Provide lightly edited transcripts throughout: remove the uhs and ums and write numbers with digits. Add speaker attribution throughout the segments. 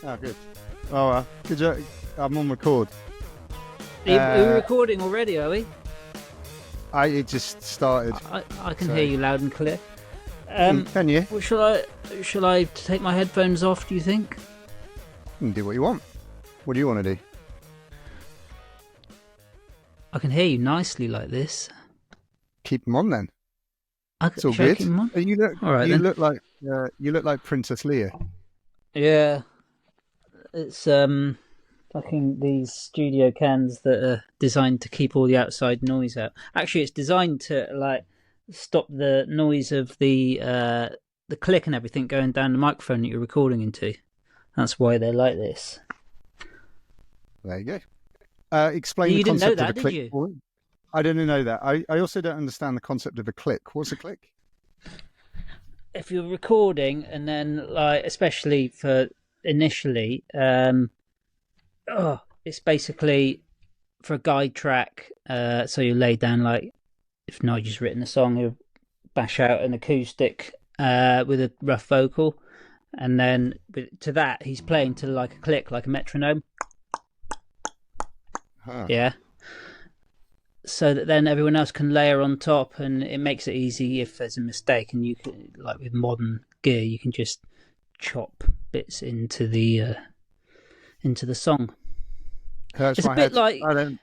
Speaker 1: Oh, good. Oh, good job. I'm on record.
Speaker 2: Are we recording already, are we?
Speaker 1: It just started.
Speaker 2: I can hear you loud and clear.
Speaker 1: Can you?
Speaker 2: Well, shall I take my headphones off, do you think?
Speaker 1: You can do what you want. What do you want to do?
Speaker 2: I can hear you nicely like this.
Speaker 1: Keep them on then. It's all
Speaker 2: Shall I
Speaker 1: good.
Speaker 2: keep 'em on?
Speaker 1: You look.
Speaker 2: All right,
Speaker 1: you
Speaker 2: then.
Speaker 1: look like. You look like Princess Leia.
Speaker 2: Yeah. It's fucking these studio cans that are designed to keep all the outside noise out. Actually, it's designed to like stop the noise of the click and everything going down the microphone that you're recording into. That's why they're like this.
Speaker 1: There you go. Explain
Speaker 2: You
Speaker 1: the
Speaker 2: didn't know
Speaker 1: concept
Speaker 2: that,
Speaker 1: of a
Speaker 2: did
Speaker 1: click.
Speaker 2: you?
Speaker 1: I didn't know that. I also don't understand the concept of a click. What's a click?
Speaker 2: If you're recording and then like, especially for initially, it's basically for a guide track. So you lay down like, if Nigel's written a song, he'll bash out an acoustic with a rough vocal, and then to that he's playing to like a click, like a metronome.
Speaker 1: Huh.
Speaker 2: Yeah. So that then everyone else can layer on top, and it makes it easy if there's a mistake. And you can, like with modern gear, you can just chop bits into the song.
Speaker 1: Hurts
Speaker 2: It's
Speaker 1: my
Speaker 2: a bit
Speaker 1: head.
Speaker 2: like,
Speaker 1: I don't.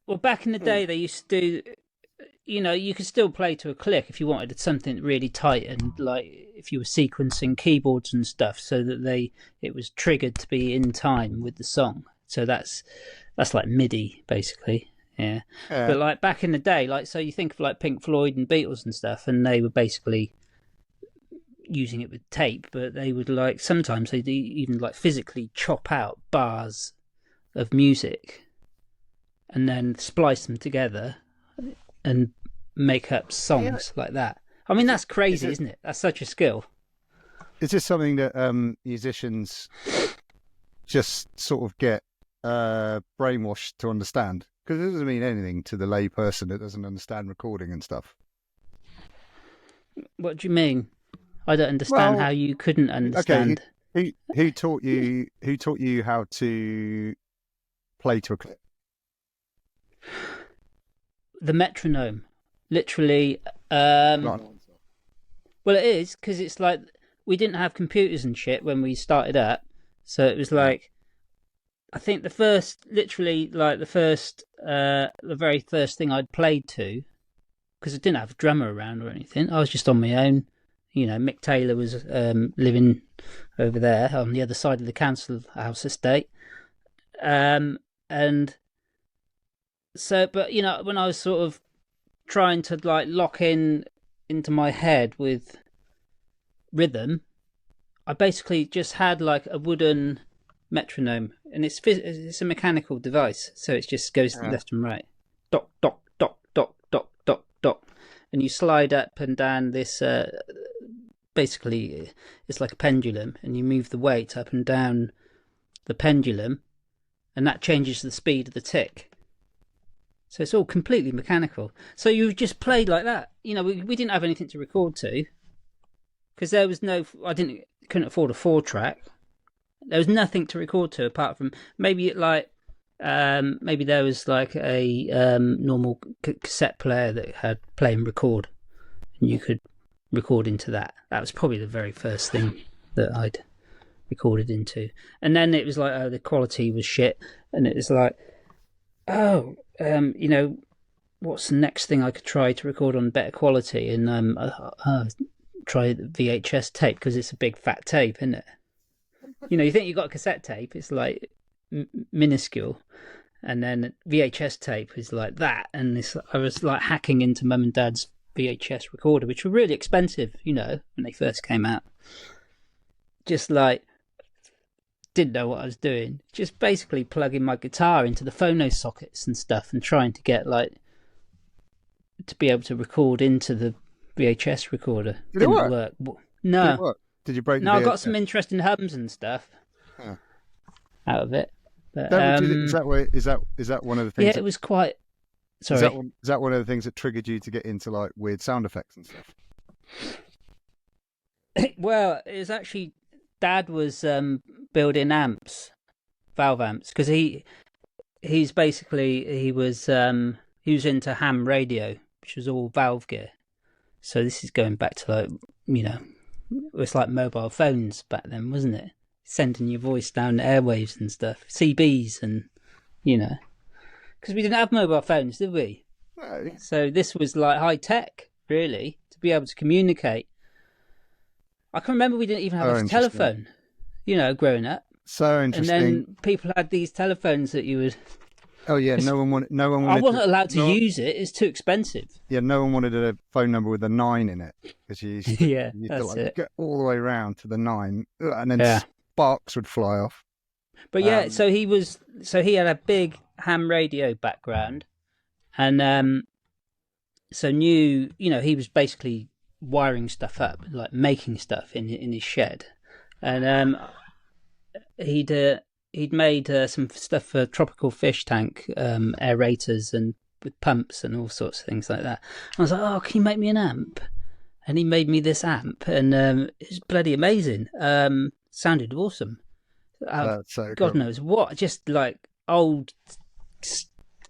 Speaker 2: well, back in the day they used to do, you could still play to a click if you wanted something really tight, and like if you were sequencing keyboards and stuff, so that it was triggered to be in time with the song. So that's like MIDI basically. Yeah. But like back in the day, like, so you think of like Pink Floyd and Beatles and stuff, and they were basically using it with tape, but they would like, sometimes they'd even like physically chop out bars of music and then splice them together and make up songs like that. I mean, that's crazy, isn't it? That's such a skill.
Speaker 1: Is this something that musicians just sort of get brainwashed to understand? Because it doesn't mean anything to the lay person that doesn't understand recording and stuff.
Speaker 2: What do you mean? I don't understand how you couldn't understand.
Speaker 1: Okay, who taught you? Who taught you how to play to a click?
Speaker 2: The metronome, literally. Well, it is, because it's like we didn't have computers and shit when we started up, so it was like, I think the very first thing I'd played to, because I didn't have a drummer around or anything. I was just on my own. Mick Taylor was living over there on the other side of the council house estate. And so, but, when I was sort of trying to like lock into my head with rhythm, I basically just had like a wooden metronome, and it's a mechanical device, so it just goes left and right, dot dot dot dot dot dot dot, and you slide up and down this. Basically, it's like a pendulum, and you move the weight up and down the pendulum, and that changes the speed of the tick. So it's all completely mechanical. So you just played like that. We didn't have anything to record to, because there was couldn't afford a 4-track. There was nothing to record to apart from maybe maybe there was like a normal cassette player that had play and record, and you could record into that. That was probably the very first thing that I'd recorded into. And then it was like, the quality was shit, and it was like, what's the next thing I could try to record on better quality? And try the VHS tape, because it's a big fat tape, isn't it? You think you got a cassette tape, it's like minuscule, and then VHS tape is like that. And I was like hacking into mum and dad's VHS recorder, which were really expensive, when they first came out. Just like, didn't know what I was doing. Just basically plugging my guitar into the phono sockets and stuff, and trying to get like to be able to record into the VHS recorder.
Speaker 1: Did it work?
Speaker 2: No.
Speaker 1: Did it work? Did you break?
Speaker 2: No, I got some interesting hums and stuff out of it. But,
Speaker 1: is that one of the things?
Speaker 2: Yeah, it was quite. Sorry.
Speaker 1: Is that one of the things that triggered you to get into like weird sound effects and stuff?
Speaker 2: Well, it was actually Dad was building amps, valve amps, because he was into ham radio, which was all valve gear. So this is going back to like, you know, it was like mobile phones back then, wasn't it? Sending your voice down the airwaves and stuff, CBs, and you know, because we didn't have mobile phones, did we?
Speaker 1: No.
Speaker 2: So this was like high tech, really, to be able to communicate. I can remember we didn't even have a telephone, you know, growing up.
Speaker 1: So interesting.
Speaker 2: And then people had these telephones that you would.
Speaker 1: Oh yeah, no one wanted.
Speaker 2: I wasn't allowed to use it. It's too expensive.
Speaker 1: Yeah, no one wanted a phone number with a 9 in it because you used to,
Speaker 2: that's it.
Speaker 1: Get all the way around to the 9, and then sparks would fly off.
Speaker 2: But yeah, so he had a big ham radio background, and so you know, he was basically wiring stuff up, like making stuff in his shed, and he'd made some stuff for tropical fish tank aerators and with pumps and all sorts of things like that. I was like, oh, can you make me an amp? And he made me this amp, and it was bloody amazing. Sounded awesome.
Speaker 1: That's so
Speaker 2: God
Speaker 1: cool.
Speaker 2: knows what, just like old,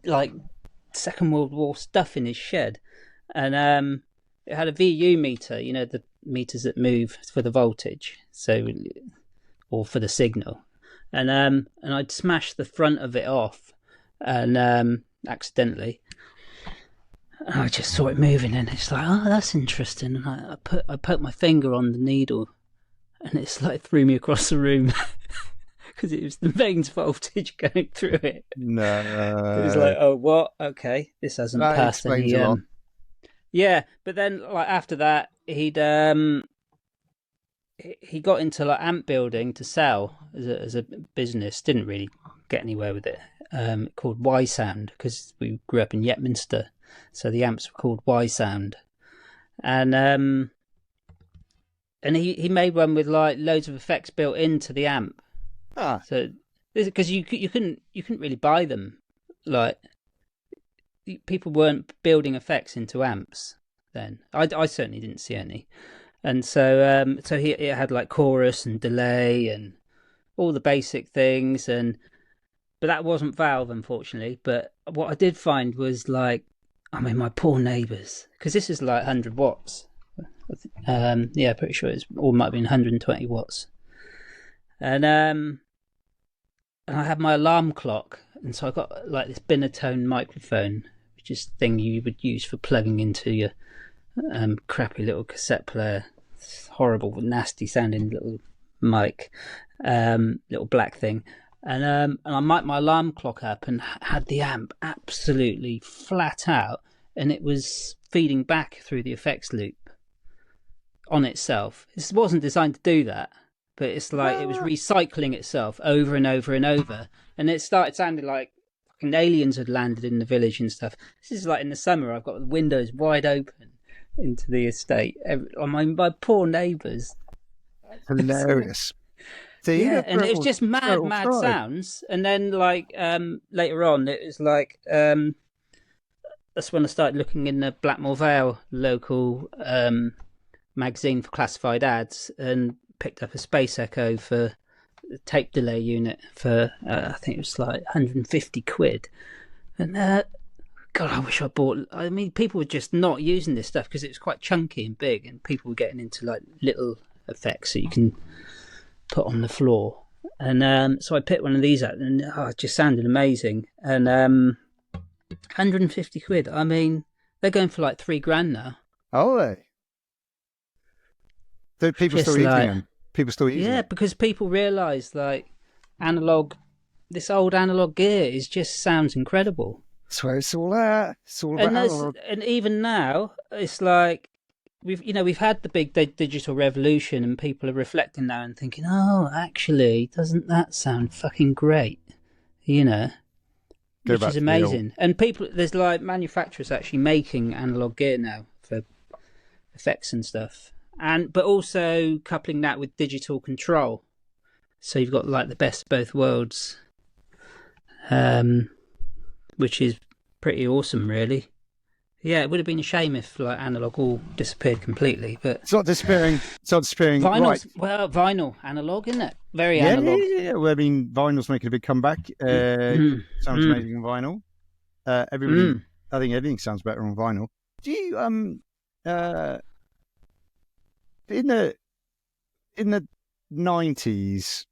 Speaker 2: like Second World War stuff in his shed. And it had a VU meter, you know, the meters that move for the voltage, so, or for the signal. And I'd smashed the front of it off, and accidentally, and I just saw it moving, and it's like, oh, that's interesting. And I put my finger on the needle, and it's like threw me across the room because it was the mains voltage going through it.
Speaker 1: No,
Speaker 2: it was like, oh, what? Okay, this hasn't passed any. Yeah, but then like after that, he got into like amp building to sell as a business. Didn't really get anywhere with it. Called Y Sound, because we grew up in Yetminster, so the amps were called Y Sound, and he made one with like loads of effects built into the amp. So because you couldn't really buy them, like people weren't building effects into amps then. I certainly didn't see any. And so it had like chorus and delay and all the basic things, but that wasn't valve, unfortunately. But what I did find was like, I mean, my poor neighbours, because this is like 100 watts. Pretty sure it might have been 120 watts. And I had my alarm clock, and so I got like this binatone microphone, which is the thing you would use for plugging into your crappy little cassette player. Horrible, nasty sounding little mic, little black thing, and I mic'd my alarm clock up and had the amp absolutely flat out, and it was feeding back through the effects loop on itself. It wasn't designed to do that, but it's like it was recycling itself over and over and over, and it started sounding like fucking aliens had landed in the village and stuff. This is like in the summer. I've got the windows wide open into the estate. I mean, my poor neighbours.
Speaker 1: Hilarious.
Speaker 2: And it was just mad sounds. And then, like, later on, it was like, that's when I started looking in the Blackmore Vale local magazine for classified ads, and picked up a Space Echo for the tape delay unit for, I think it was like 150 quid. And, God, I wish I bought. I mean, people were just not using this stuff because it was quite chunky and big, and people were getting into like little effects that you can put on the floor. And so I picked one of these up, and it just sounded amazing. And 150 quid. I mean, they're going for like $3,000 now.
Speaker 1: Are they? People still using them. People still using them.
Speaker 2: Yeah, because people realise like this old analog gear just sounds incredible.
Speaker 1: That's where it's all at. It's all about analog.
Speaker 2: And even now, it's like we've had the big digital revolution, and people are reflecting now and thinking, oh, actually, doesn't that sound fucking great? You know, which is amazing. And there's like manufacturers actually making analog gear now for effects and stuff, but also coupling that with digital control. So you've got like the best of both worlds. Which is pretty awesome, really. Yeah, it would have been a shame if like analog all disappeared completely, but
Speaker 1: It's not disappearing. It's not disappearing.
Speaker 2: vinyl's
Speaker 1: Right.
Speaker 2: well, vinyl analog, isn't it? Very
Speaker 1: Yeah,
Speaker 2: analog.
Speaker 1: yeah. Well, I mean, vinyl's making a big comeback.
Speaker 2: Mm,
Speaker 1: Sounds
Speaker 2: mm,
Speaker 1: amazing on vinyl. Everybody,
Speaker 2: mm.
Speaker 1: I think everything sounds better on vinyl. Do you uh in the 90s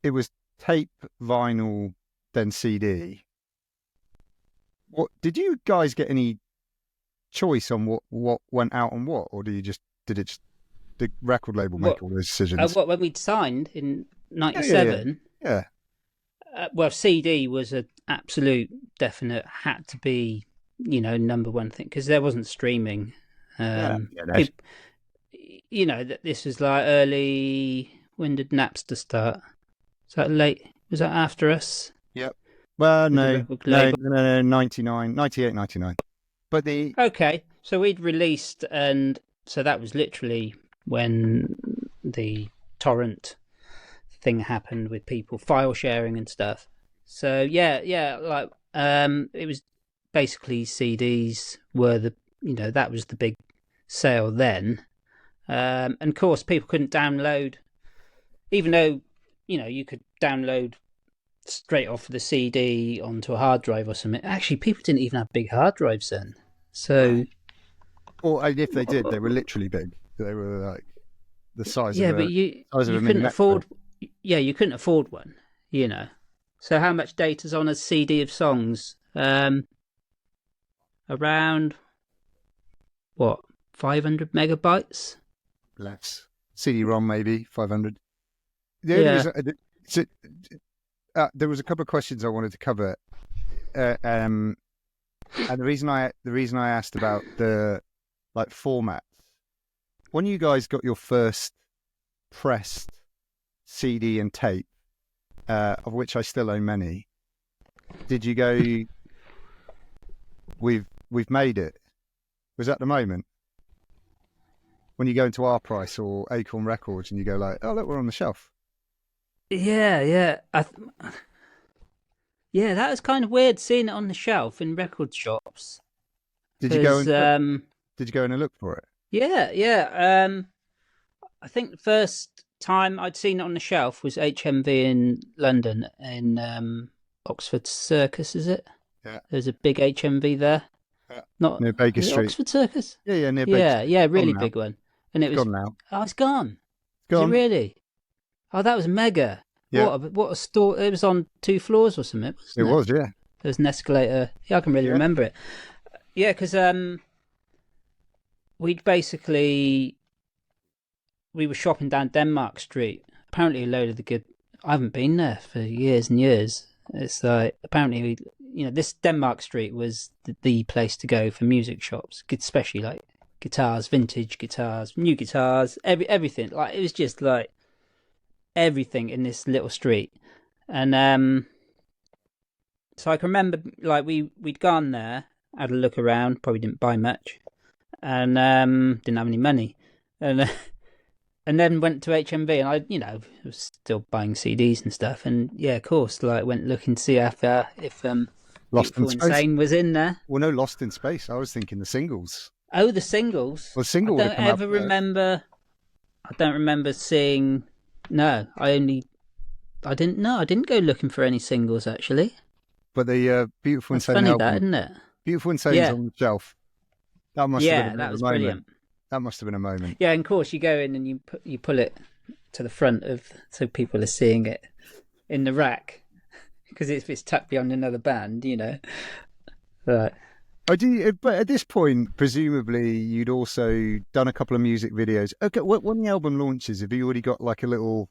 Speaker 1: it was tape, vinyl, then CD. What did you guys get any choice on what went out on what, or did it just the record label make
Speaker 2: What?
Speaker 1: all those decisions?
Speaker 2: What when we'd signed in
Speaker 1: Yeah.
Speaker 2: '97?
Speaker 1: Yeah.
Speaker 2: Well, CD was an absolute definite had to be, number one thing because there wasn't streaming.
Speaker 1: Yeah.
Speaker 2: That this was like early. When did Napster start? Was that late? Was that after us?
Speaker 1: Yep. Well,
Speaker 2: With the
Speaker 1: no,
Speaker 2: record
Speaker 1: no,
Speaker 2: label?
Speaker 1: no, 99, 98, 99. But the
Speaker 2: Okay, so we'd released, and so that was literally when the torrent thing happened with people file sharing and stuff. So yeah, like it was basically CDs were that was the big sale then. And of course, people couldn't download, even though you could download straight off the CD onto a hard drive or something. Actually, people didn't even have big hard drives then. So,
Speaker 1: or if they did, they were literally big. They were like the size
Speaker 2: yeah,
Speaker 1: of
Speaker 2: but
Speaker 1: a
Speaker 2: you
Speaker 1: size of a mini
Speaker 2: couldn't
Speaker 1: Metro.
Speaker 2: afford. Yeah, you couldn't afford one. So how much data's on a CD of songs? Around what, 500 megabytes?
Speaker 1: Less CD-ROM maybe 500. The only
Speaker 2: Yeah.
Speaker 1: reason there was a couple of questions I wanted to cover, and the reason I asked about the like formats, when you guys got your first pressed CD and tape, of which I still own many, did you go, we've made it? Was that the moment when you go into Our Price or Acorn Records and you go like, oh look, we're on the shelf?
Speaker 2: Yeah. Yeah, that was kind of weird seeing it on the shelf in record shops.
Speaker 1: Did you go
Speaker 2: 'Cause,
Speaker 1: and did you go in and look for it?
Speaker 2: yeah. I think the first time I'd seen it on the shelf was HMV in London, in Oxford Circus, is it?
Speaker 1: Yeah.
Speaker 2: There's a big HMV there.
Speaker 1: Yeah.
Speaker 2: Not
Speaker 1: Near Baker
Speaker 2: is it
Speaker 1: Street.
Speaker 2: Oxford Circus?
Speaker 1: Yeah, near Baker Street.
Speaker 2: Yeah, really
Speaker 1: Gone now.
Speaker 2: big one. And it was
Speaker 1: Gone now.
Speaker 2: Oh, it's gone.
Speaker 1: It's gone.
Speaker 2: Is it really? Oh, that was mega.
Speaker 1: Yeah.
Speaker 2: What a store! It was on 2 floors or something.
Speaker 1: It was, yeah.
Speaker 2: There was an escalator. Yeah, I can really remember it. Yeah, because we were shopping down Denmark Street. Apparently, a load of the good. I haven't been there for years and years. It's like apparently, this Denmark Street was the place to go for music shops, especially like guitars, vintage guitars, new guitars, everything. Like it was just like everything in this little street, and so I can remember like we'd gone there, had a look around, probably didn't buy much, and didn't have any money, and then went to HMV, and I was still buying CDs and stuff, and yeah, of course, like went looking to see if
Speaker 1: Lost in
Speaker 2: Beautiful
Speaker 1: Space.
Speaker 2: Insane was in there.
Speaker 1: Well, no, Lost in Space. I was thinking the singles.
Speaker 2: Oh, the singles.
Speaker 1: Well, single
Speaker 2: I
Speaker 1: would
Speaker 2: don't
Speaker 1: have come up
Speaker 2: ever
Speaker 1: first.
Speaker 2: remember. I don't remember seeing. No, I didn't know. I didn't go looking for any singles actually.
Speaker 1: But the Beautiful
Speaker 2: That's
Speaker 1: Insane
Speaker 2: funny,
Speaker 1: album.
Speaker 2: that isn't it?
Speaker 1: Beautiful Insane's
Speaker 2: Yeah.
Speaker 1: on the shelf. That must have been a
Speaker 2: that was
Speaker 1: moment.
Speaker 2: brilliant.
Speaker 1: That must have been a moment.
Speaker 2: Yeah, and of course you go in and you pull it to the front so people are seeing it in the rack because if it's tucked behind another band, Right.
Speaker 1: But at this point, presumably, you'd also done a couple of music videos. Okay, when the album launches, have you already got like a little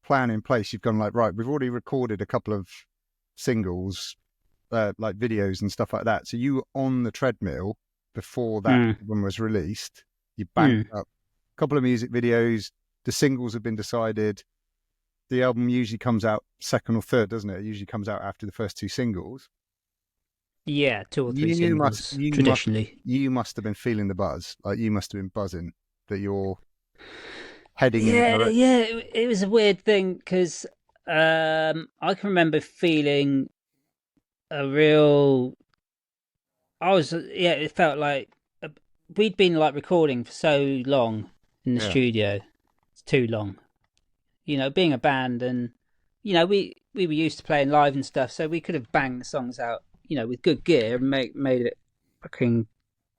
Speaker 1: plan in place? You've gone like, right, we've already recorded a couple of singles, like videos and stuff like that. So you were on the treadmill before that album was released. You banked up a couple of music videos. The singles have been decided. The album usually comes out second or third, doesn't it? It usually comes out after the first 2 singles.
Speaker 2: Yeah, 2 or 3 singles traditionally.
Speaker 1: You must have been feeling the buzz. Like you must have been buzzing that you're heading in.
Speaker 2: Yeah. It was a weird thing because I can remember feeling a real it felt like we'd been like recording for so long in the studio. It's too long. Being a band, and we were used to playing live and stuff, so we could have banged the songs out, with good gear and made it fucking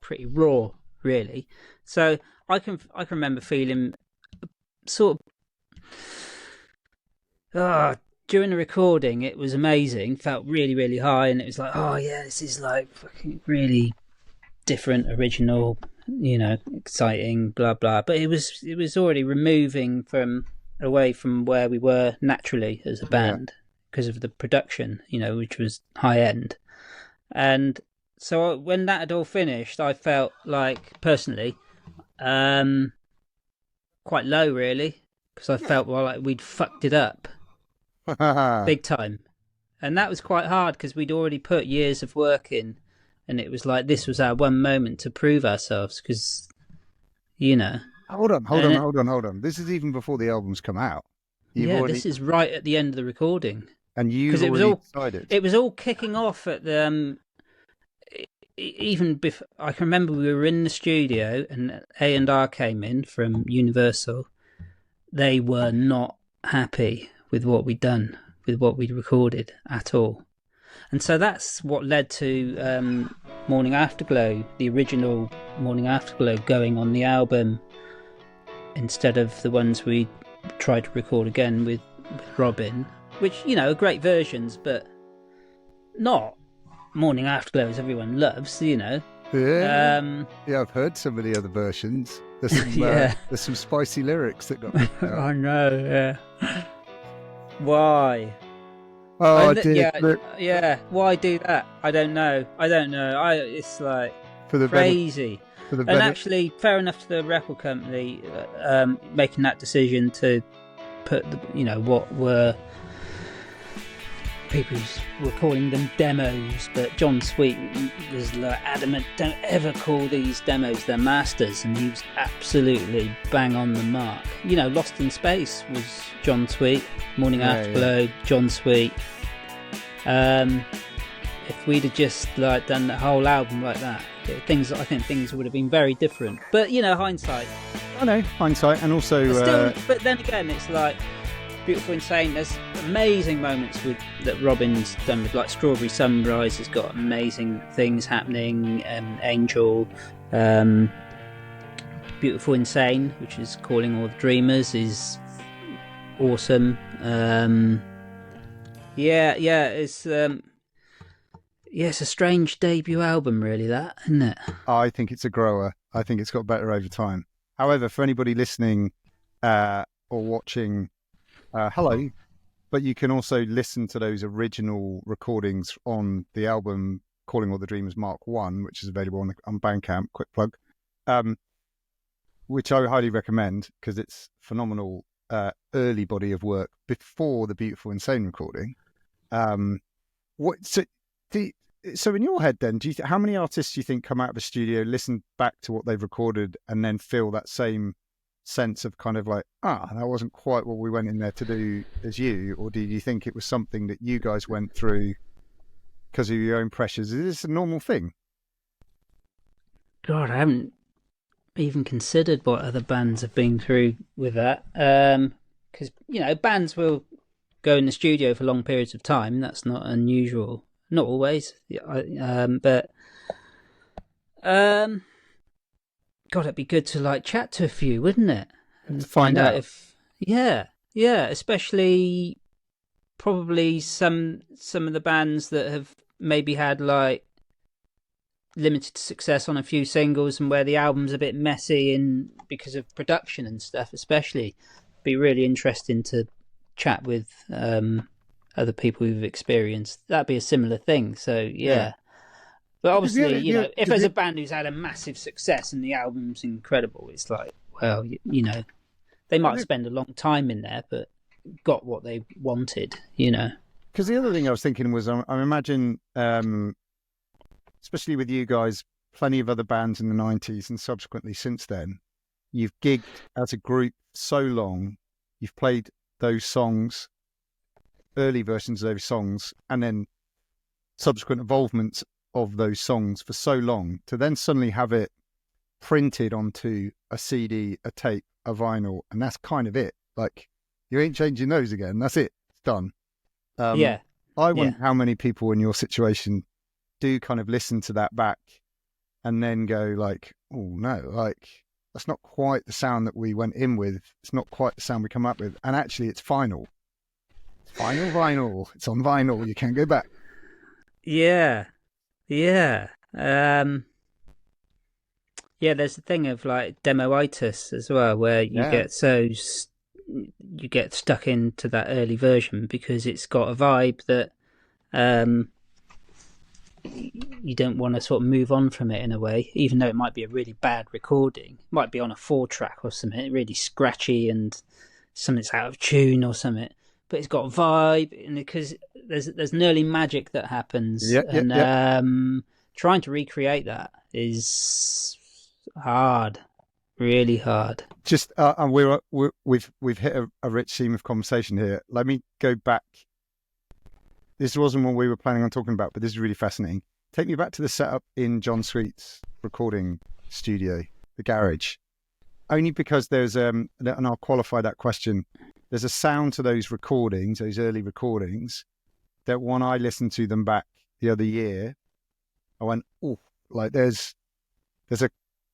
Speaker 2: pretty raw, really. So I can remember feeling sort of during the recording, it was amazing, felt really, really high, and it was like, oh yeah, this is like fucking really different, original, exciting, blah blah. But it was already removing away from where we were naturally as a band because of the production, which was high end. And so when that had all finished, I felt like personally quite low, really, because I felt like we'd fucked it up big time. And that was quite hard because we'd already put years of work in, and it was like this was our one moment to prove ourselves because,
Speaker 1: Hold on. This is even before the album's come out.
Speaker 2: This is right at the end of the recording.
Speaker 1: And you've already decided.
Speaker 2: It was all kicking off at the... even before, I can remember we were in the studio and A&R came in from Universal. They were not happy with what we'd done, with what we'd recorded at all. And so that's what led to Morning Afterglow, the original Morning Afterglow, going on the album instead of the ones we tried to record again with Robin, which, are great versions, but not Morning Afterglow as everyone loves,
Speaker 1: Yeah, I've heard some of the other versions. There's some, there's some spicy lyrics that got me.
Speaker 2: I know, yeah. Why?
Speaker 1: Oh,
Speaker 2: Why do that? I don't know. It's like
Speaker 1: for
Speaker 2: crazy. And actually, fair enough to the record company making that decision to put what were people were calling them demos, but John Sweet was like adamant, don't ever call these demos, they're masters, and he was absolutely bang on the mark. Lost in Space was John Sweet, Morning Afterglow, John Sweet. If we'd have just like done the whole album like that, I think things would have been very different. But hindsight.
Speaker 1: I know, hindsight, and also.
Speaker 2: But then again, it's like Beautiful Insane. There's amazing moments that Robin's done with, like Strawberry Sunrise has got amazing things happening. Angel, Beautiful Insane, which is Calling All the Dreamers, is awesome. It's a strange debut album, really, that, isn't it?
Speaker 1: I think it's a grower. I think it's got better over time. However, for anybody listening or watching, hello, but you can also listen to those original recordings on the album Calling All the Dreamers Mark 1, which is available on Bandcamp, quick plug, which I would highly recommend because it's phenomenal early body of work before the Beautiful Insane recording. So in your head then, how many artists do you think come out of a studio, listen back to what they've recorded, and then feel that same sense of kind of like, that wasn't quite what we went in there to do as you? Or do you think it was something that you guys went through because of your own pressures? Is this a normal thing?
Speaker 2: God, I haven't even considered what other bands have been through with that. Because, bands will go in the studio for long periods of time. That's not unusual. Not always. But God, it'd be good to like chat to a few, wouldn't it? And
Speaker 1: find out
Speaker 2: if especially probably some of the bands that have maybe had like limited success on a few singles and where the album's a bit messy and because of production and stuff, especially. Be really interesting to chat with other people who've experienced. That'd be a similar thing. So yeah. But obviously, if there's a band who's had a massive success and the album's incredible, it's like, well, they might spend a long time in there, but got what they wanted,
Speaker 1: Because the other thing I was thinking was, I imagine, especially with you guys, plenty of other bands in the 90s and subsequently since then, you've gigged as a group so long, you've played those songs, early versions of those songs, and then subsequent involvements of those songs for so long, to then suddenly have it printed onto a CD, a tape, a vinyl, and that's kind of it. Like, you ain't changing those again. That's it. It's done.
Speaker 2: Yeah.
Speaker 1: I wonder how many people in your situation do kind of listen to that back and then go like, oh no, like that's not quite the sound that we went in with. It's not quite the sound we come up with. And actually it's final. It's final vinyl. It's on vinyl. You can't go back.
Speaker 2: Yeah. Yeah. Yeah, there's the thing of like Demo-itis as well, where you get stuck into that early version because it's got a vibe that you don't want to sort of move on from it in a way, even though it might be a really bad recording. It might be on a 4-track or something, really scratchy and something's out of tune or something. But it's got a vibe, and because there's an early magic that happens, trying to recreate that is hard, really hard.
Speaker 1: Just and we've hit a rich seam of conversation here. Let me go back. This wasn't what we were planning on talking about, but this is really fascinating. Take me back to the setup in John Sweet's recording studio, the GaRage. Only because there's and I'll qualify that question. There's a sound to those recordings, those early recordings, that when I listened to them back the other year, I went, oh, like there's a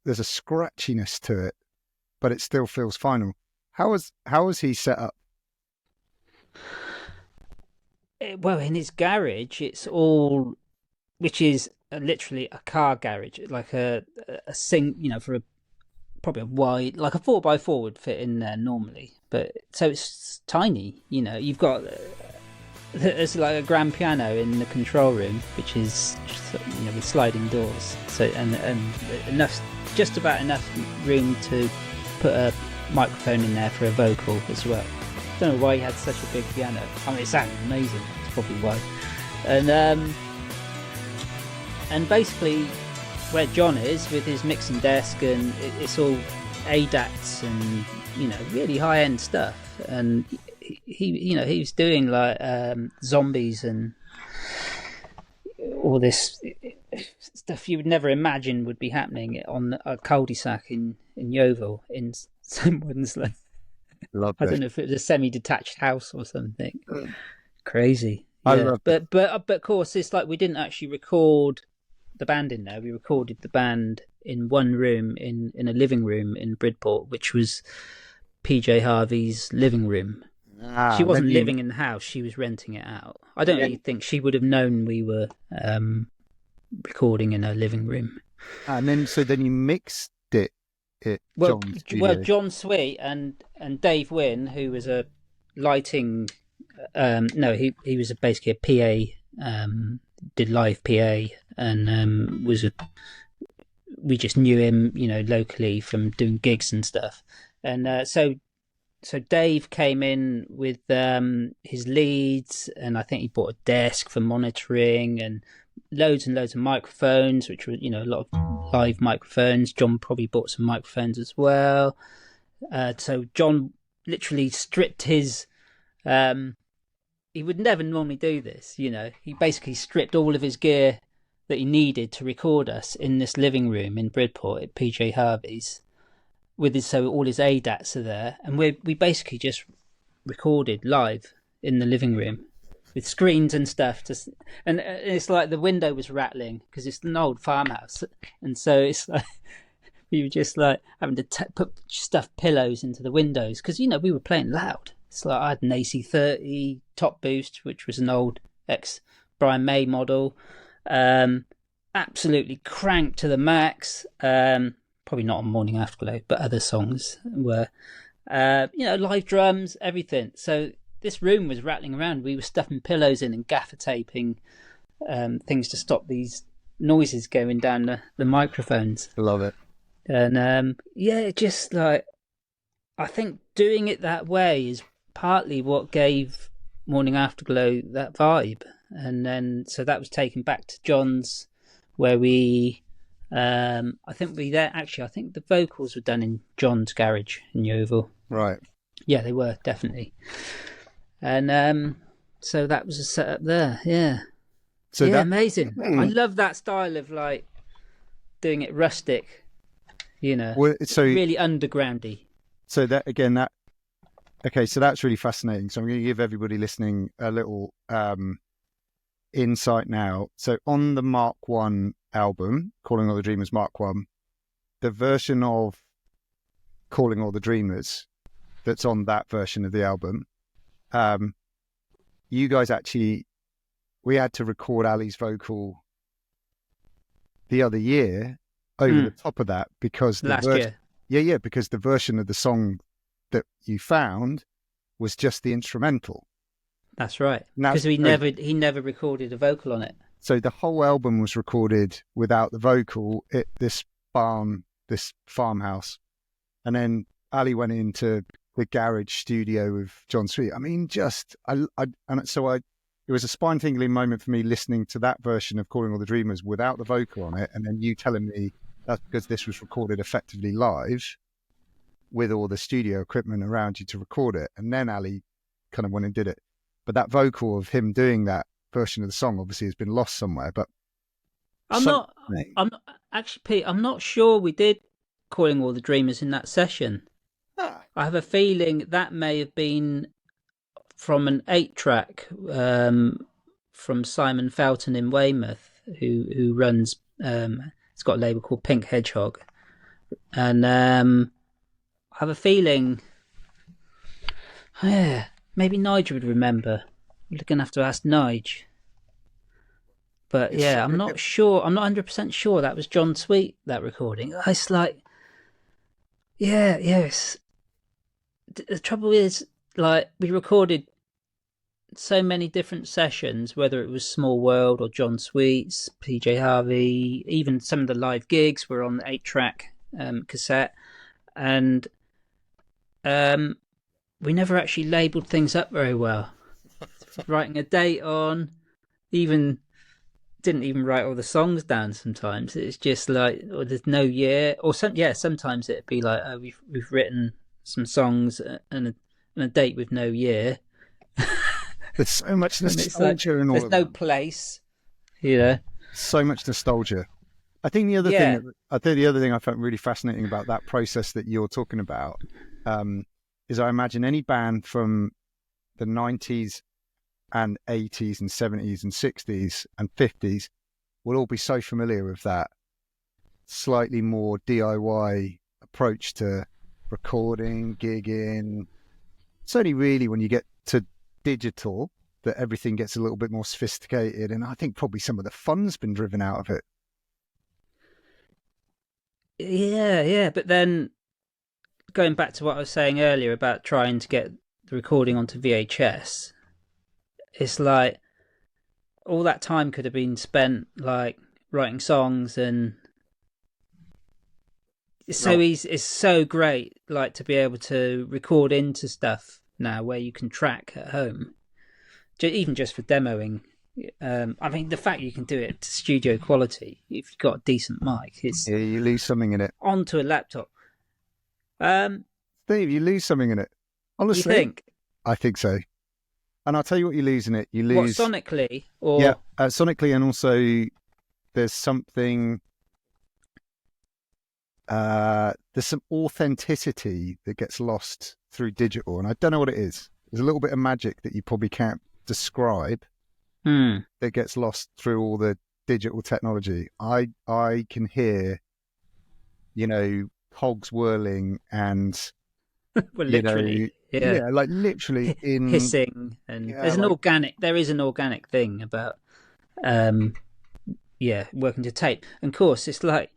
Speaker 1: scratchiness to it, but it still feels final. How was he set up?
Speaker 2: Well, in his garage, it's all, which is literally a car garage, like a for probably a wide, like a 4x4 would fit in there normally, but so it's tiny. You've got there's like a grand piano in the control room, which is just, with sliding doors. So and enough, just about enough room to put a microphone in there for a vocal as well. Don't know why he had such a big piano. I mean, it sounded amazing. That's probably why. And basically, where John is with his mixing desk, and it's all ADATs and really high end stuff. And he was doing like zombies and all this stuff you would never imagine would be happening on a cul-de-sac in Yeovil in someone's like. I don't know if it was a semi-detached house or something. Crazy. Yeah. But of course, it's like we didn't actually record the band in there. We recorded the band in one room in a living room in Bridport, which was PJ Harvey's living room. She wasn't living in the house; she was renting it out. I don't really think she would have known we were recording in her living room. And
Speaker 1: then you mixed it.
Speaker 2: John Sweet and Dave Wynn, who was a lighting, he was basically a PA, did live PA, and we just knew him, locally from doing gigs and stuff, and so Dave came in with his leads, and I think he bought a desk for monitoring and loads and loads of microphones, which were, a lot of live microphones. John probably bought some microphones as well. So John literally stripped his, he would never normally do this, he basically stripped all of his gear that he needed to record us in this living room in Bridport at PJ Harvey's so all his ADATs are there. And we basically just recorded live in the living room with screens and stuff, and it's like the window was rattling because it's an old farmhouse, and so it's like we were just like having to put stuffed pillows into the windows because we were playing loud. It's like I had an AC30 top boost, which was an old ex Brian May model, absolutely cranked to the max. Probably not on Morning Afterglow, but other songs were, live drums, everything. So this room was rattling around. We were stuffing pillows in and gaffer taping things to stop these noises going down the microphones.
Speaker 1: Love it.
Speaker 2: And just like, I think doing it that way is partly what gave Morning Afterglow that vibe. And then, so that was taken back to John's, where we, I think the vocals were done in John's garage in Yeovil.
Speaker 1: Right.
Speaker 2: Yeah, they were, definitely. And so that was a setup there, yeah.
Speaker 1: So
Speaker 2: yeah,
Speaker 1: that
Speaker 2: amazing. I love that style of like doing it rustic,
Speaker 1: so
Speaker 2: really undergroundy.
Speaker 1: so that again that okay, so that's really fascinating. So I'm going to give everybody listening a little insight now. So on the Mark One album, Calling All the Dreamers Mark One, the version of Calling All the Dreamers that's on that version of the album, you guys actually, we had to record Ali's vocal the other year over the top of that because
Speaker 2: last year.
Speaker 1: Yeah, because the version of the song that you found was just the instrumental.
Speaker 2: That's right. Because he never recorded a vocal on it.
Speaker 1: So the whole album was recorded without the vocal at this farmhouse, and then Ali went into the GaRage studio with John Sweet. I mean, it was a spine-tingling moment for me listening to that version of Calling All the Dreamers without the vocal on it, and then you telling me that's because this was recorded effectively live with all the studio equipment around you to record it. And then Ali kind of went and did it. But that vocal of him doing that version of the song obviously has been lost somewhere. But
Speaker 2: I'm not actually, Pete, I'm not sure we did Calling All the Dreamers in that session. I have a feeling that may have been from an 8-track from Simon Felton in Weymouth, who runs. It's got a label called Pink Hedgehog, and I have a feeling, maybe Nigel would remember. We're gonna have to ask Nige. But yeah, I'm not sure. I'm not 100% sure that was John Sweet, that recording. It's like, yes. The trouble is, like, we recorded so many different sessions, whether it was Small World or John Sweet's, PJ Harvey, even some of the live gigs were on the 8-track cassette, and we never actually labelled things up very well. Writing a date on, didn't even write all the songs down. Sometimes it's just like, there's no year, or sometimes it'd be like, we've written some songs and a date with no year.
Speaker 1: There's so much nostalgia in all of that.
Speaker 2: There's no place,
Speaker 1: So much nostalgia. I think the other thing I found really fascinating about that process that you're talking about is I imagine any band from the 90s and 80s and 70s and 60s and 50s will all be so familiar with that slightly more DIY approach to recording, gigging. It's only really when you get to digital that everything gets a little bit more sophisticated, and I think probably some of the fun's been driven out of it.
Speaker 2: Yeah, but then going back to what I was saying earlier about trying to get the recording onto VHS, it's like all that time could have been spent like writing songs, and it's so easy. It's so great, like, to be able to record into stuff now where you can track at home, even just for demoing. I mean, the fact you can do it to studio quality if you've got a decent mic,
Speaker 1: you lose something in it.
Speaker 2: Onto a laptop.
Speaker 1: Steve, you lose something in it. Honestly,
Speaker 2: you think?
Speaker 1: I think so. And I'll tell you what you lose in it. You lose
Speaker 2: sonically, or
Speaker 1: sonically, and also there's something. There's some authenticity that gets lost through digital, and I don't know what it is. There's a little bit of magic that you probably can't describe that gets lost through all the digital technology. I can hear, cogs whirling and
Speaker 2: well, literally,
Speaker 1: like literally in
Speaker 2: hissing, and there is an organic thing about working to tape. And of course, it's like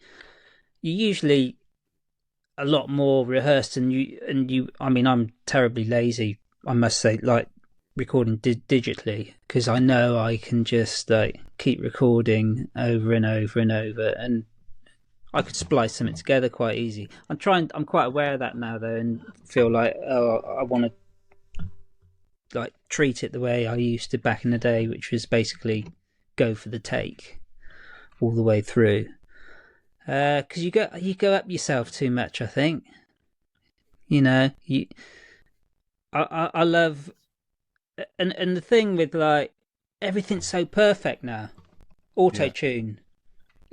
Speaker 2: you usually a lot more rehearsed, and you. I mean, I'm terribly lazy, I must say, like recording digitally, because I know I can just like keep recording over and over and over, and I could splice something together quite easy. I'm quite aware of that now, though, and feel like, I want to like treat it the way I used to back in the day, which was basically go for the take all the way through. Because you go up yourself too much, I think. I love, and the thing with like everything's so perfect now. auto-tune,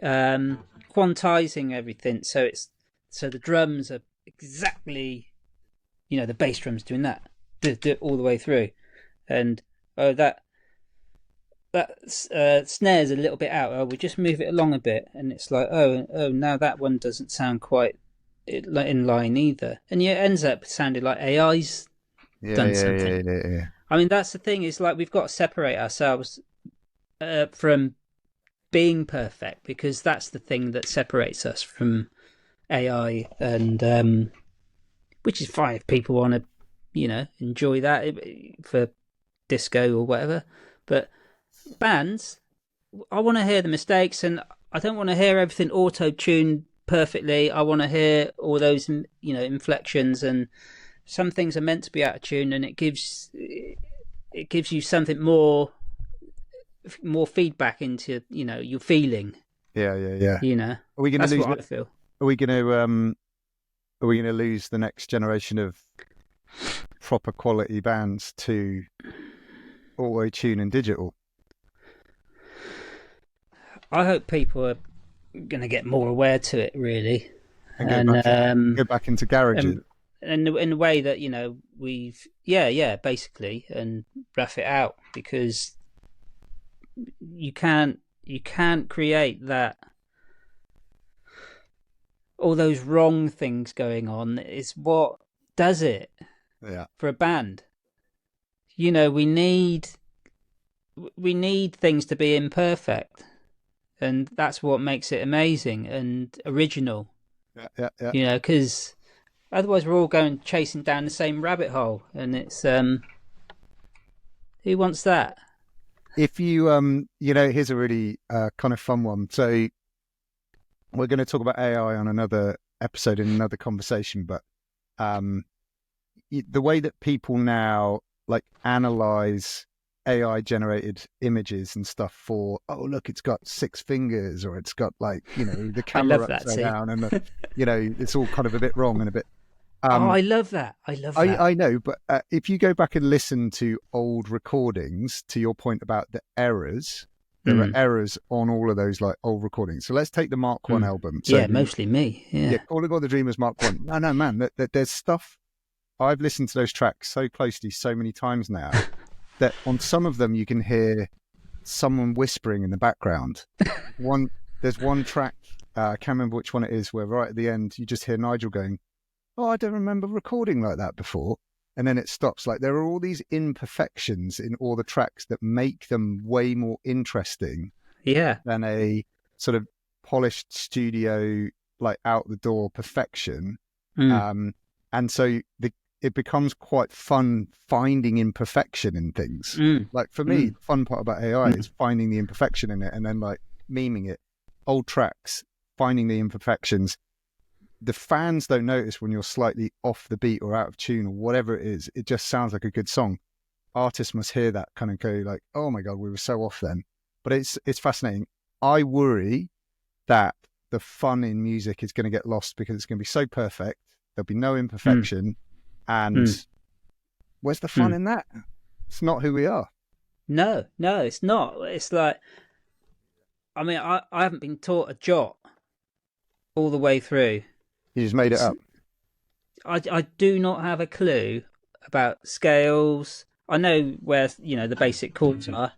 Speaker 2: quantizing everything, so the drums are exactly, the bass drum's doing that, all the way through, and that snare's a little bit out. We just move it along a bit, and it's like, now that one doesn't sound quite in line either, and it ends up sounding like AI's done something.
Speaker 1: Yeah.
Speaker 2: I mean, that's the thing. Is like we've got to separate ourselves from being perfect, because that's the thing that separates us from AI, and which is fine if people want to, enjoy that for disco or whatever, but bands, I want to hear the mistakes, and I don't want to hear everything auto-tuned perfectly. I want to hear all those, inflections, and some things are meant to be out of tune, and it gives you something more feedback into, your feeling.
Speaker 1: Yeah.
Speaker 2: Are we going to lose? What I feel.
Speaker 1: Are we going to lose the next generation of proper quality bands to auto-tune and digital?
Speaker 2: I hope people are going to get more aware to it, really,
Speaker 1: and go back into GaRage,
Speaker 2: and in the way that we've basically, and rough it out, because you can't create that. All those wrong things going on is what does it for a band. We need things to be imperfect, and that's what makes it amazing and original.
Speaker 1: Yeah.
Speaker 2: Because otherwise we're all going chasing down the same rabbit hole, and it's who wants that?
Speaker 1: If you here's a really kind of fun one. So we're going to talk about AI on another episode in another conversation, but the way that people now analyze AI generated images and stuff for, look, it's got 6 fingers, or it's got the camera upside down, and it's all kind of a bit wrong and a bit.
Speaker 2: I love that.
Speaker 1: I know, but if you go back and listen to old recordings, to your point about the errors, there are errors on all of those old recordings. So let's take the Mark 1 album. So
Speaker 2: mostly me. Yeah,
Speaker 1: Calling All the Dreamers Mark 1. No, man, there's stuff. I've listened to those tracks so closely so many times now that on some of them you can hear someone whispering in the background. There's one track, I can't remember which one it is, where right at the end you just hear Nigel going, I don't remember recording like that before. And then it stops. There are all these imperfections in all the tracks that make them way more interesting than a sort of polished studio, out the door perfection. And so it becomes quite fun finding imperfection in things. For me, the fun part about AI is finding the imperfection in it, and then memeing it. Old tracks, finding the imperfections. The fans don't notice when you're slightly off the beat or out of tune or whatever it is. It just sounds like a good song. Artists must hear that kind of go oh my God, we were so off then. But it's fascinating. I worry that the fun in music is going to get lost because it's going to be so perfect. There'll be no imperfection. And where's the fun in that? It's not who we are.
Speaker 2: No, it's not. It's I haven't been taught a jot all the way through.
Speaker 1: You just made it up.
Speaker 2: I do not have a clue about scales. I know where the basic chords are,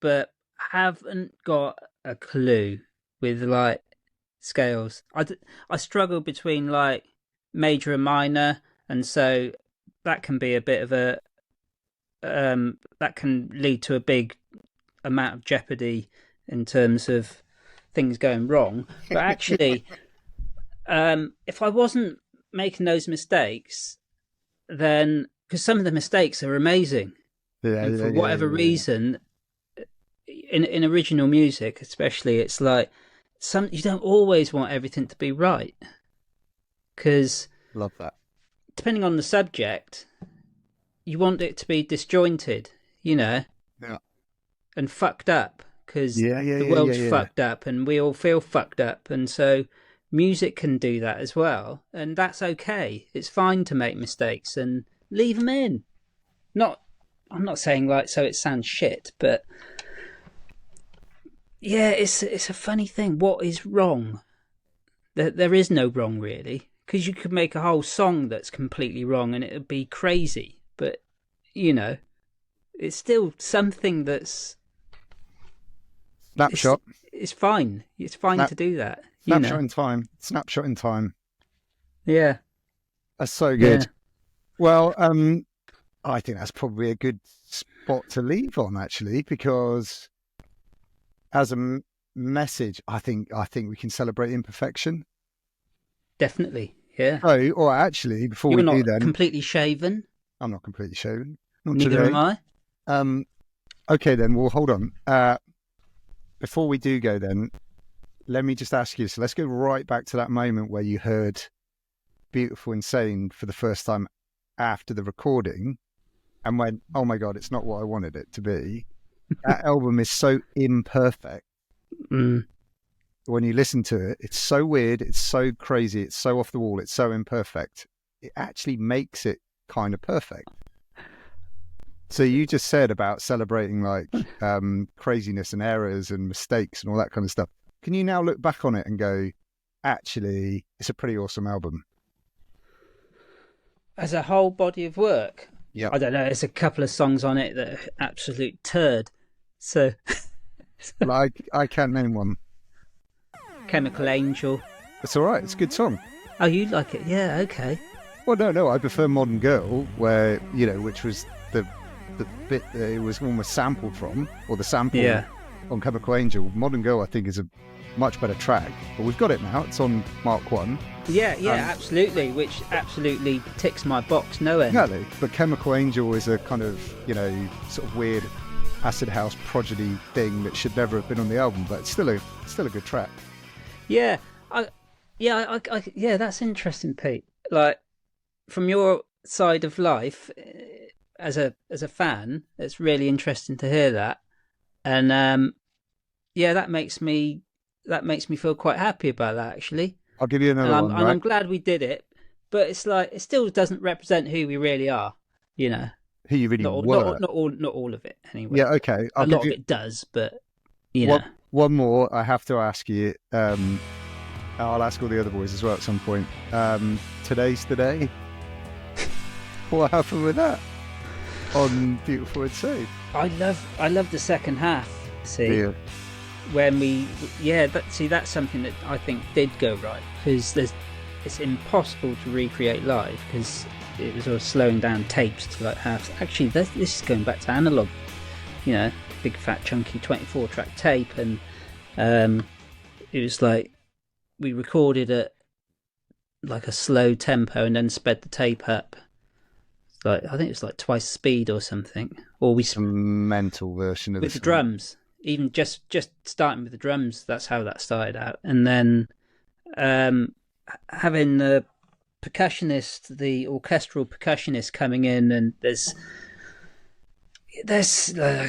Speaker 2: but haven't got a clue with scales. I struggle between major and minor, and so that can be a bit of a that can lead to a big amount of jeopardy in terms of things going wrong. But actually, if I wasn't making those mistakes, then because some of the mistakes are amazing, for whatever reason, in original music especially, it's you don't always want everything to be right, because
Speaker 1: love that.
Speaker 2: Depending on the subject, you want it to be disjointed, and fucked up, because the world's fucked up and we all feel fucked up, and so music can do that as well, and that's okay. It's fine to make mistakes and leave them in. I'm not saying so it sounds shit, but Yeah, it's a funny thing. What is wrong? There is no wrong, really, because you could make a whole song that's completely wrong and it would be crazy. But, you know, it's still something that's...
Speaker 1: Snapshot.
Speaker 2: It's fine. It's fine to do that.
Speaker 1: Snapshot in time. Snapshot in time.
Speaker 2: Yeah.
Speaker 1: That's so good.
Speaker 2: Yeah.
Speaker 1: Well, I think that's probably a good spot to leave on, actually, because as a message, I think we can celebrate imperfection.
Speaker 2: Definitely. Yeah.
Speaker 1: Oh, or actually, before
Speaker 2: You're
Speaker 1: we
Speaker 2: not
Speaker 1: do then,
Speaker 2: completely shaven.
Speaker 1: I'm not completely shaven. Not
Speaker 2: Neither
Speaker 1: today.
Speaker 2: am I.
Speaker 1: Okay, then. Well, hold on. Before we do go, then, let me just ask you. So let's go right back to that moment where you heard "Beautiful Insane" for the first time after the recording, and went, "Oh my God, it's not what I wanted it to be." That album is so imperfect. When you listen to it, it's so weird, it's so crazy, it's so off the wall, it's so imperfect. It actually makes it kind of perfect. So you just said about celebrating like craziness and errors and mistakes and all that kind of stuff. Can you now look back on it and go, actually, it's a pretty awesome album?
Speaker 2: As a whole body of work?
Speaker 1: Yeah.
Speaker 2: I don't know, there's a couple of songs on it that are absolute turd. So...
Speaker 1: Like, I can't name one.
Speaker 2: Chemical Angel.
Speaker 1: It's all right. It's a good song.
Speaker 2: Oh, you like it? Yeah, okay.
Speaker 1: Well, no. I prefer Modern Girl, where, which was the bit that it was almost sampled from, or the sample on Chemical Angel. Modern Girl, I think, is a much better track. But we've got it now. It's on Mark 1.
Speaker 2: Yeah, absolutely. Which absolutely ticks my box, no end.
Speaker 1: Exactly. But Chemical Angel is a kind of, sort of weird acid house prodigy thing that should never have been on the album, but it's still a good track.
Speaker 2: Yeah, that's interesting, Pete. Like, from your side of life, as a fan, it's really interesting to hear that, and that makes me feel quite happy about that, actually.
Speaker 1: I'll give you another one.
Speaker 2: And I'm glad we did it, but it's like it still doesn't represent who we really are,
Speaker 1: Who you really
Speaker 2: were. Not all of it, anyway.
Speaker 1: Yeah, okay.
Speaker 2: A lot of it does, but
Speaker 1: One more I have to ask you. I'll ask all the other boys as well at some point. Today's the Day. What happened with that on Beautiful Insane?
Speaker 2: I love the second half. See,
Speaker 1: yeah.
Speaker 2: When that's something that I think did go right, because it's impossible to recreate live because it was sort of slowing down tapes to like half. Actually, this is going back to analog. Big fat chunky 24-track tape, and it was like we recorded at like a slow tempo and then sped the tape up. I think it was like twice speed or something. Or we
Speaker 1: a mental version of
Speaker 2: with the drums. Even just starting with the drums, that's how that started out. And then having the percussionist, the orchestral percussionist coming in, and there's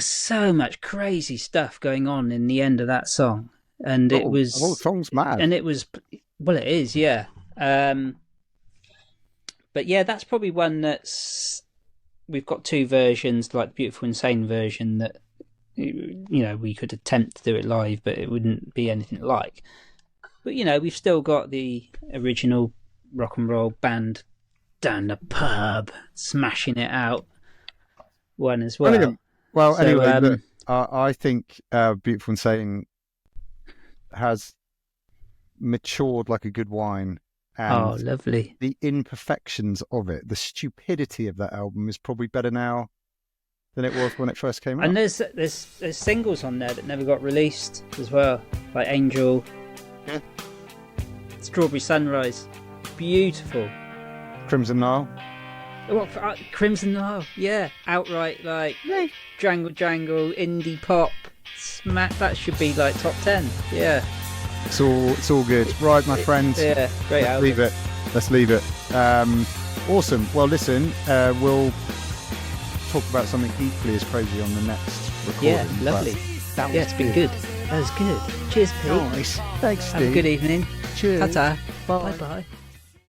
Speaker 2: so much crazy stuff going on in the end of that song, and it was
Speaker 1: the whole song's mad,
Speaker 2: and it was it is, yeah. But yeah, that's probably one that's we've got two versions, like the Beautiful Insane version that we could attempt to do it live, but it wouldn't be anything like. But we've still got the original rock and roll band down the pub smashing it out one as well.
Speaker 1: Brilliant. Well, so, anyway, look, I think Beautiful Insane has matured like a good wine. And
Speaker 2: lovely.
Speaker 1: The imperfections of it, the stupidity of that album is probably better now than it was when it first came out.
Speaker 2: And there's singles on there that never got released as well, like Angel, Strawberry Sunrise, beautiful.
Speaker 1: Crimson Nile.
Speaker 2: What, Crimson Nile? Yeah, outright like jangle indie pop. Smack, that should be like top 10. Yeah.
Speaker 1: It's all good. Right, my friends.
Speaker 2: Yeah, great album.
Speaker 1: Let's leave it. Awesome. Well, listen, we'll talk about something equally as crazy on the next recording.
Speaker 2: Yeah, lovely. It's been good. That was good. Cheers, Pete.
Speaker 1: Nice. Thanks, Steve.
Speaker 2: Have a good evening.
Speaker 1: Cheers.
Speaker 2: Ta-ta.
Speaker 1: Bye.
Speaker 2: Bye-bye.